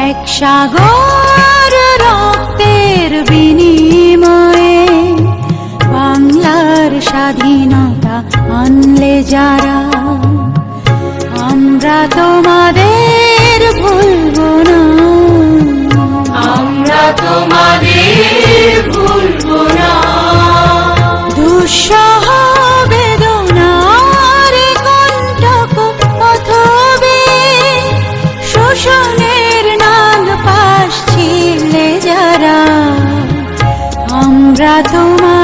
এক সাগর রক্তের বিনিময়ে বাংলার স্বাধীনতা আনলে যারা, আমরা তোমাদের ভুলবো না, আমরা তোমাদের ভুলবো না। দুঃসহ বেদনার কণ্টক পথবে শোষণের নাগ পাশ ছিলে যারা, আমরা তোমার